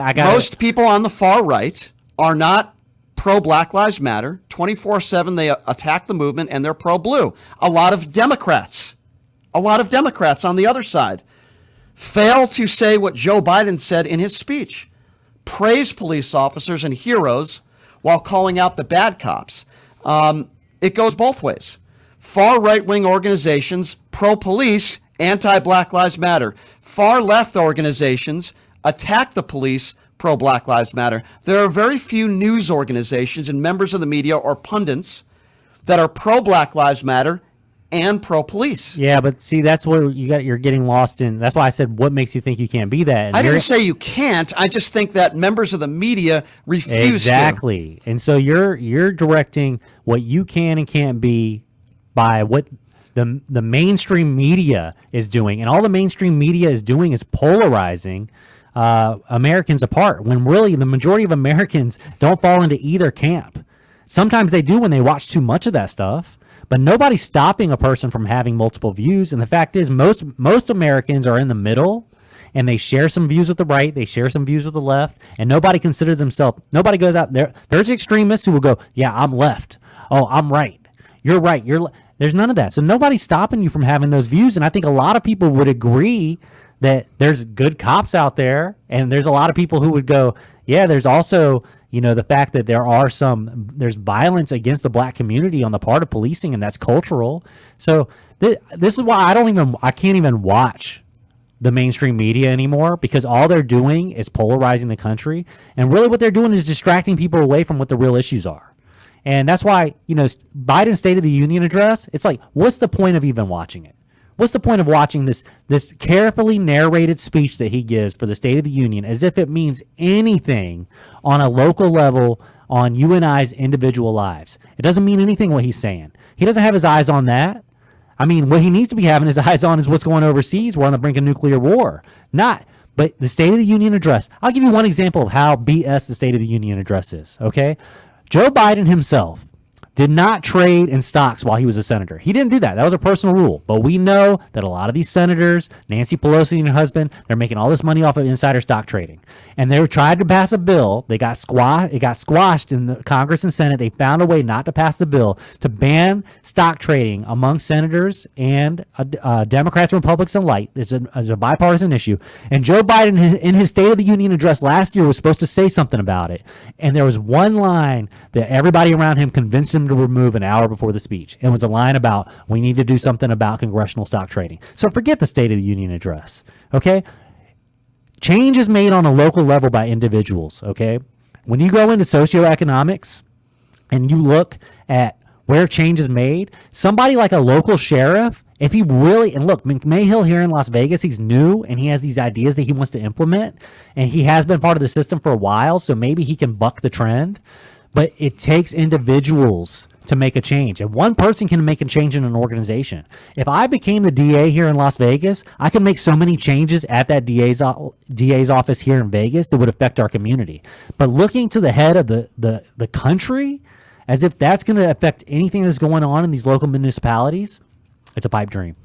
Most people on the far right are not pro-Black Lives Matter. 24/7, they attack the movement, and they're pro-blue. A lot of Democrats on the other side fail to say what Joe Biden said in his speech. Praise police officers and heroes while calling out the bad cops. It goes both ways. Far right-wing organizations, pro-police, anti-Black Lives Matter. Far left organizations attack the police, pro-Black Lives Matter. There are very few news organizations and members of the media or pundits that are pro-Black Lives Matter and pro-police. Yeah, but see, that's where you're getting lost in. That's why I said, what makes you think you can't be that? And I didn't say you can't. I just think that members of the media refuse exactly. to. And so you're directing what you can and can't be by what the mainstream media is doing. And all the mainstream media is doing is polarizing Americans apart, when really the majority of Americans don't fall into either camp. Sometimes they do when they watch too much of that stuff. But nobody's stopping a person from having multiple views. And the fact is, most Americans are in the middle, and they share some views with the right, they share some views with the left, and nobody considers themselves, nobody goes out there. There's extremists who will go, yeah, I'm left. Oh, I'm right. You're right. There's none of that. So nobody's stopping you from having those views. And I think a lot of people would agree that there's good cops out there, and there's a lot of people who would go, yeah, there's also, the fact that there's violence against the black community on the part of policing, and that's cultural. So this is why I can't even watch the mainstream media anymore, because all they're doing is polarizing the country, and really what they're doing is distracting people away from what the real issues are. And that's why, Biden's State of the Union address, it's like, what's the point of even watching it? What's the point of watching this carefully narrated speech that he gives for the State of the Union as if it means anything on a local level on you and I's individual lives? It doesn't mean anything what he's saying. He doesn't have his eyes on that. I mean, what he needs to be having his eyes on is what's going overseas. We're on the brink of nuclear war. But the State of the Union address, I'll give you one example of how BS the State of the Union address is, okay? Joe Biden himself did not trade in stocks while he was a senator. He didn't do that. That was a personal rule. But we know that a lot of these senators, Nancy Pelosi and her husband, they're making all this money off of insider stock trading. And they tried to pass a bill. It got squashed in the Congress and Senate. They found a way not to pass the bill to ban stock trading among senators and Democrats and Republicans alike. It's a bipartisan issue. And Joe Biden, in his State of the Union address last year, was supposed to say something about it. And there was one line that everybody around him convinced him to remove an hour before the speech. It was a line about, we need to do something about congressional stock trading. So forget the State of the Union address, okay? Change is made on a local level by individuals, okay? When you go into socioeconomics and you look at where change is made, somebody like a local sheriff, if he really, and look, McMahill here in Las Vegas, he's new and he has these ideas that he wants to implement, and he has been part of the system for a while, so maybe he can buck the trend. But it takes individuals to make a change. And one person can make a change in an organization. If I became the DA here in Las Vegas, I can make so many changes at that DA's office here in Vegas that would affect our community. But looking to the head of the country, as if that's going to affect anything that's going on in these local municipalities, it's a pipe dream.